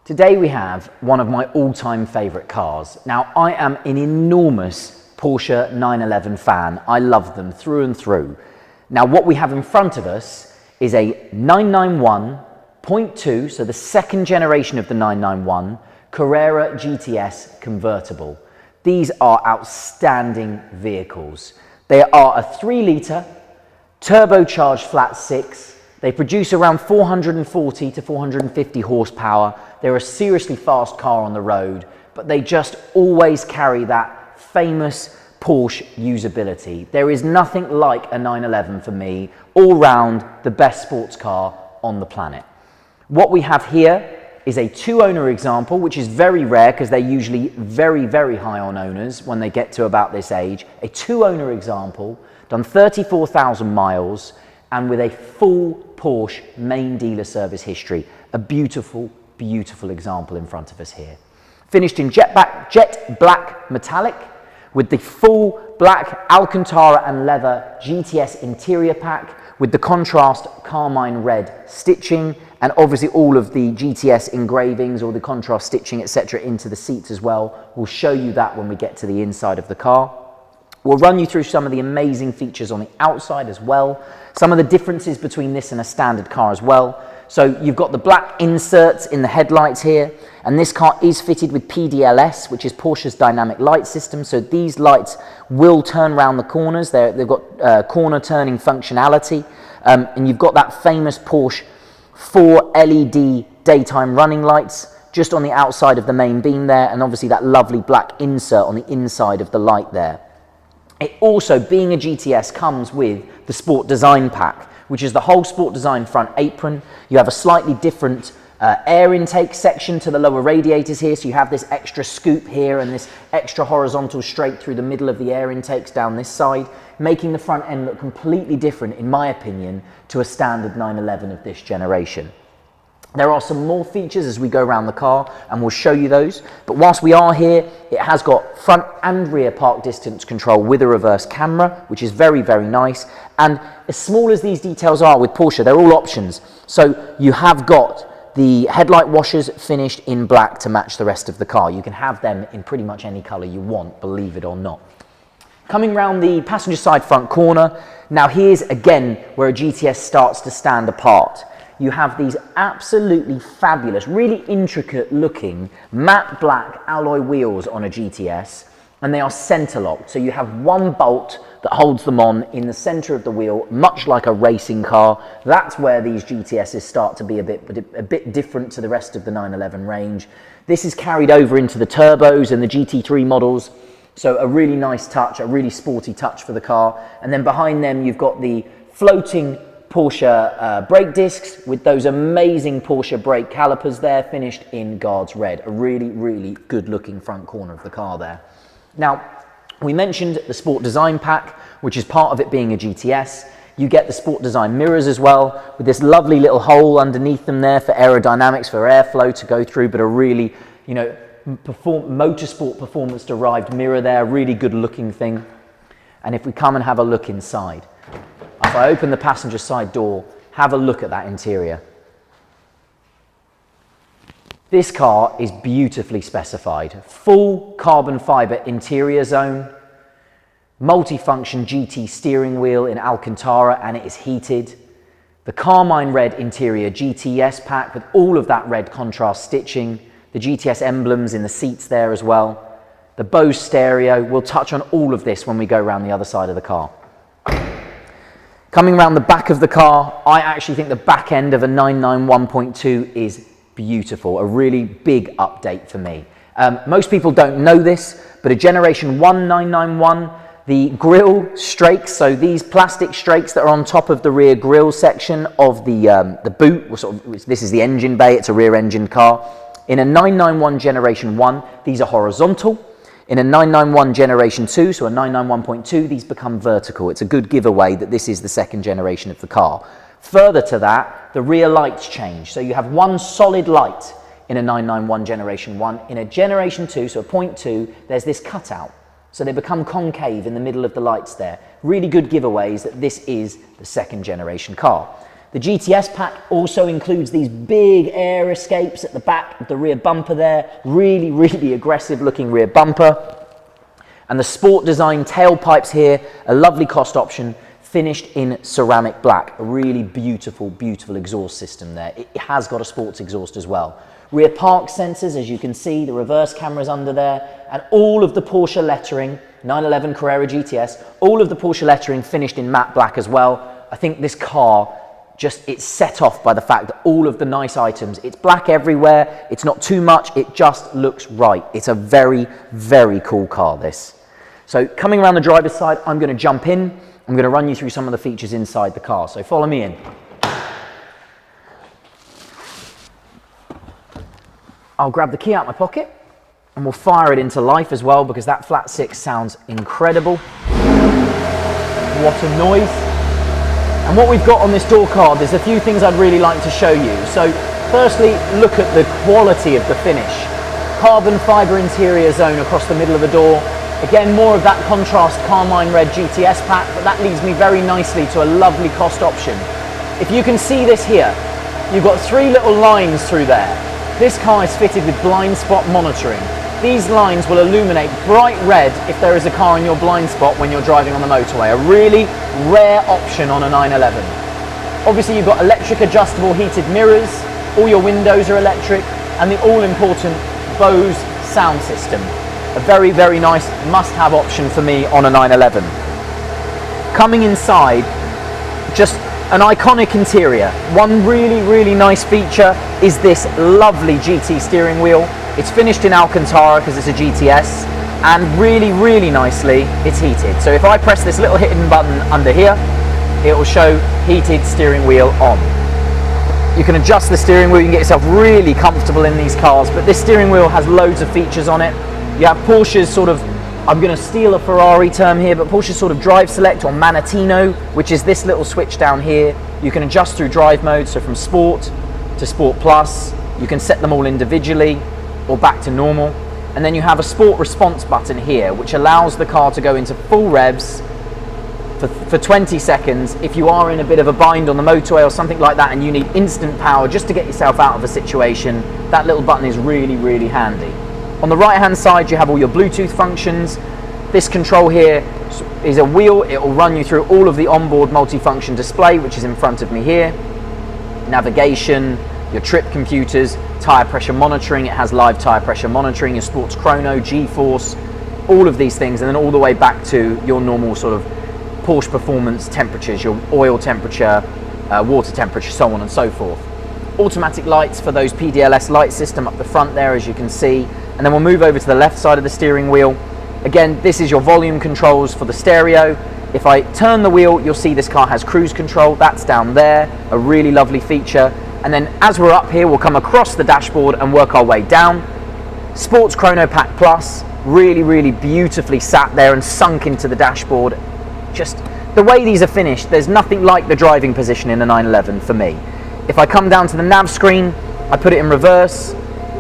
Today we have one of my all-time favourite cars. Now, I am an enormous Porsche 911 fan. I love them through and through. Now, what we have in front of us is a 991.2, so the second generation of the 991, Carrera GTS convertible. These are outstanding vehicles. They are a 3-litre turbocharged flat 6. They produce around 440 to 450 horsepower. They're a seriously fast car on the road, but they just always carry that famous Porsche usability. There is nothing like a 911 for me, all round the best sports car on the planet. What we have here is a 2-owner example, which is very rare because they're usually very, very high on owners when they get to about this age. A 2-owner example, done 34,000 miles, and with a full Porsche main dealer service history. A beautiful, beautiful example in front of us here. Finished in jet black metallic with the full black Alcantara and leather GTS interior pack with the contrast Carmine red stitching, and obviously all of the GTS engravings or the contrast stitching, etc., into the seats as well. We'll show you that when we get to the inside of the car. We'll run you through some of the amazing features on the outside as well, some of the differences between this and a standard car as well. So you've got the black inserts in the headlights here, and this car is fitted with PDLS, which is Porsche's dynamic light system. So these lights will turn around the corners. They've got corner turning functionality, and you've got that famous Porsche 4 LED daytime running lights just on the outside of the main beam there, and obviously that lovely black insert on the inside of the light there. It also, being a GTS, comes with the Sport Design Pack, which is the whole Sport Design front apron. You have a slightly different air intake section to the lower radiators here, so you have this extra scoop here and this extra horizontal straight through the middle of the air intakes down this side, making the front end look completely different, in my opinion, to a standard 911 of this generation. There are some more features as we go around the car, and we'll show you those. But whilst we are here, it has got front and rear park distance control with a reverse camera, which is very, very nice. And as small as these details are with Porsche, they're all options. So you have got the headlight washers finished in black to match the rest of the car. You can have them in pretty much any color you want, believe it or not. Coming round the passenger side front corner, now here's again where a GTS starts to stand apart. You have these absolutely fabulous, really intricate looking matte black alloy wheels on a GTS, and they are center locked. So you have one bolt that holds them on in the center of the wheel, much like a racing car. That's where these GTSs start to be a bit different to the rest of the 911 range. This is carried over into the turbos and the GT3 models. So a really nice touch, a really sporty touch for the car. And then behind them, you've got the floating Porsche brake discs with those amazing Porsche brake calipers there, finished in Guards Red. A really, really good looking front corner of the car there. Now, we mentioned the Sport Design Pack, which is part of it being a GTS. You get the Sport Design mirrors as well, with this lovely little hole underneath them there for aerodynamics, for airflow to go through, but a really, you know, motorsport performance derived mirror there, really good looking thing. And if we come and have a look inside, if I open the passenger side door, have a look at that interior. This car is beautifully specified. Full carbon fiber interior zone, multifunction GT steering wheel in Alcantara, and it is heated. The Carmine red interior GTS pack with all of that red contrast stitching, the GTS emblems in the seats there as well. The Bose stereo, we'll touch on all of this when we go around the other side of the car. Coming around the back of the car, I actually think the back end of a 991.2 is beautiful, a really big update for me. Most people don't know this, but a Generation 1 991, the grille strakes, so these plastic strakes that are on top of the rear grille section of the boot, this is the engine bay, it's a rear-engined car. In a 991 Generation 1, these are horizontal. In a 991 Generation 2, so a 991.2, these become vertical. It's a good giveaway that this is the second generation of the car. Further to that, the rear lights change. So you have one solid light in a 991 Generation 1. In a Generation 2, so a 0.2, there's this cutout. So they become concave in the middle of the lights there. Really good giveaways that this is the second generation car. The GTS pack also includes these big air escapes at the back of the rear bumper there. Really, really aggressive looking rear bumper. And the sport design tailpipes here, a lovely cost option, finished in ceramic black. A really beautiful, beautiful exhaust system there. It has got a sports exhaust as well. Rear park sensors, as you can see, the reverse camera's under there, and all of the Porsche lettering, 911 Carrera GTS, all of the Porsche lettering finished in matte black as well. I think this car it's set off by the fact that all of the nice items, it's black everywhere, it's not too much, it just looks right. It's a very, very cool car, this. So coming around the driver's side, I'm going to jump in. I'm going to run you through some of the features inside the car. So follow me in. I'll grab the key out of my pocket and we'll fire it into life as well, because that flat six sounds incredible. What a noise. And what we've got on this door card, there's a few things I'd really like to show you. So firstly, look at the quality of the finish. Carbon fibre interior zone across the middle of the door. Again, more of that contrast Carmine red GTS pack, but that leads me very nicely to a lovely cost option. If you can see this here, you've got three little lines through there. This car is fitted with blind spot monitoring. These lines will illuminate bright red if there is a car in your blind spot when you're driving on the motorway. A really rare option on a 911. Obviously you've got electric adjustable heated mirrors, all your windows are electric, and the all-important Bose sound system. A very, very nice must-have option for me on a 911. Coming inside, just an iconic interior. One really, really nice feature is this lovely GT steering wheel. It's finished in Alcantara because it's a GTS, and really, really nicely, it's heated. So if I press this little hidden button under here, it will show heated steering wheel on. You can adjust the steering wheel, you can get yourself really comfortable in these cars, but this steering wheel has loads of features on it. You have Porsche's sort of, I'm going to steal a Ferrari term here, but Porsche's sort of drive select or Manatino, which is this little switch down here. You can adjust through drive mode, so from Sport to Sport Plus. You can set them all individually or back to normal. And then you have a Sport Response button here, which allows the car to go into full revs for 20 seconds if you are in a bit of a bind on the motorway or something like that and you need instant power just to get yourself out of a situation. That little button is really, really handy. On the right hand side you have all your Bluetooth functions. This control here is a wheel. It will run you through all of the onboard multifunction display, which is in front of me here. Navigation, your trip computers, tyre pressure monitoring. It has live tyre pressure monitoring, your sports chrono, G-force, all of these things, and then all the way back to your normal sort of Porsche performance temperatures, your oil temperature, water temperature, so on and so forth. Automatic lights for those PDLS light system up the front there, as you can see. And then we'll move over to the left side of the steering wheel. Again, this is your volume controls for the stereo. If I turn the wheel, you'll see this car has cruise control. That's down there, a really lovely feature. And then as we're up here, we'll come across the dashboard and work our way down. Sports Chrono Pack Plus, really, really beautifully sat there and sunk into the dashboard. Just the way these are finished, there's nothing like the driving position in a 911 for me. If I come down to the nav screen, I put it in reverse.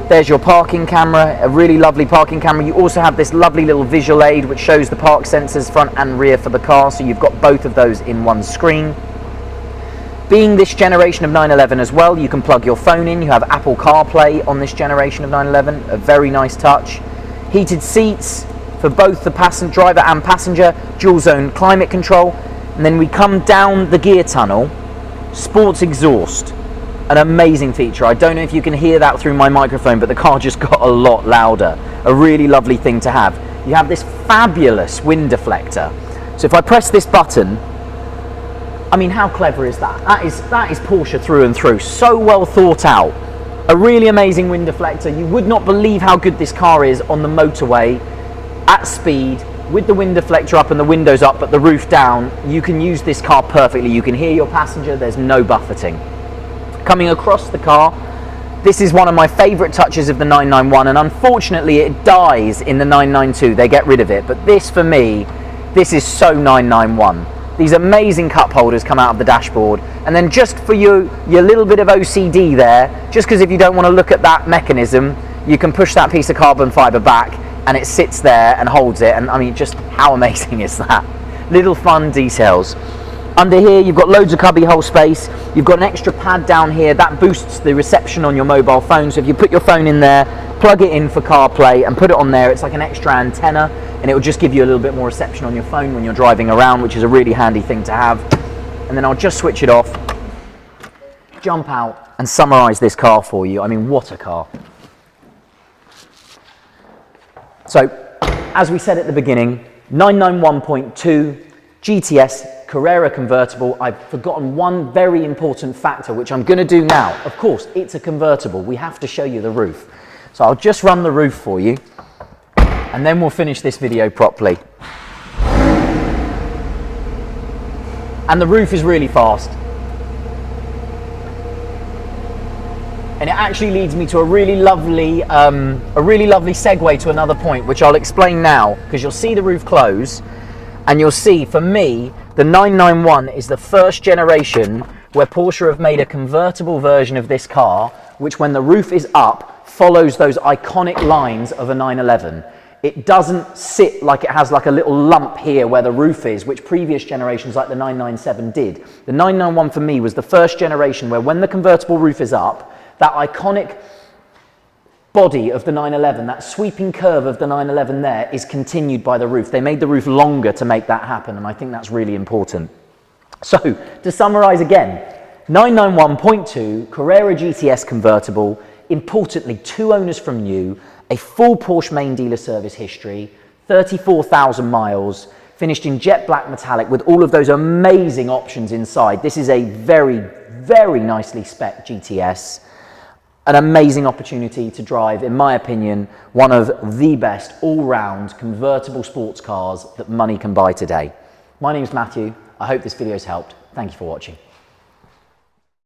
There's your parking camera, a really lovely parking camera. You also have this lovely little visual aid which shows the park sensors front and rear for the car, so you've got both of those in one screen. Being this generation of 911 as well, you can plug your phone in. You have Apple CarPlay on this generation of 911, a very nice touch. Heated seats for both the driver and passenger, dual zone climate control. And then we come down the gear tunnel, sports exhaust. An amazing feature. I don't know if you can hear that through my microphone, but the car just got a lot louder. A really lovely thing to have. You have this fabulous wind deflector. So if I press this button, I mean, how clever is that? That is Porsche through and through. So well thought out. A really amazing wind deflector. You would not believe how good this car is on the motorway at speed with the wind deflector up and the windows up but the roof down. You can use this car perfectly. You can hear your passenger. There's no buffeting. Coming across the car, this is one of my favorite touches of the 991, and unfortunately it dies in the 992. They get rid of it, but this for me, this is so 991. These amazing cup holders come out of the dashboard, and then just for you, your little bit of OCD there, just because if you don't want to look at that mechanism, you can push that piece of carbon fibre back and it sits there and holds it. And I mean, just how amazing is that? Little fun details. Under here, you've got loads of cubby hole space. You've got an extra pad down here that boosts the reception on your mobile phone. So if you put your phone in there, plug it in for CarPlay and put it on there, it's like an extra antenna, and it will just give you a little bit more reception on your phone when you're driving around, which is a really handy thing to have. And then I'll just switch it off, jump out and summarize this car for you. I mean, what a car. So, as we said at the beginning, 991.2 GTS Carrera convertible. I've forgotten one very important factor, which I'm going to do now. Of course, it's a convertible. We have to show you the roof. So I'll just run the roof for you, and then we'll finish this video properly. And the roof is really fast. And it actually leads me to a really lovely segue to another point, which I'll explain now, because you'll see the roof close, and you'll see, for me, the 991 is the first generation where Porsche have made a convertible version of this car, which when the roof is up, follows those iconic lines of a 911. It doesn't sit like it has like a little lump here where the roof is, which previous generations like the 997 did. The 991 for me was the first generation where when the convertible roof is up, that iconic body of the 911, that sweeping curve of the 911 there is continued by the roof. They made the roof longer to make that happen, and I think that's really important. So, to summarize again, 991.2 Carrera GTS convertible, importantly 2 owners from new, a full Porsche main dealer service history, 34,000 miles, finished in jet black metallic with all of those amazing options inside. This is a very, very nicely spec'd GTS. An amazing opportunity to drive, in my opinion, one of the best all-round convertible sports cars that money can buy today. My name's Matthew. I hope this video's helped. Thank you for watching.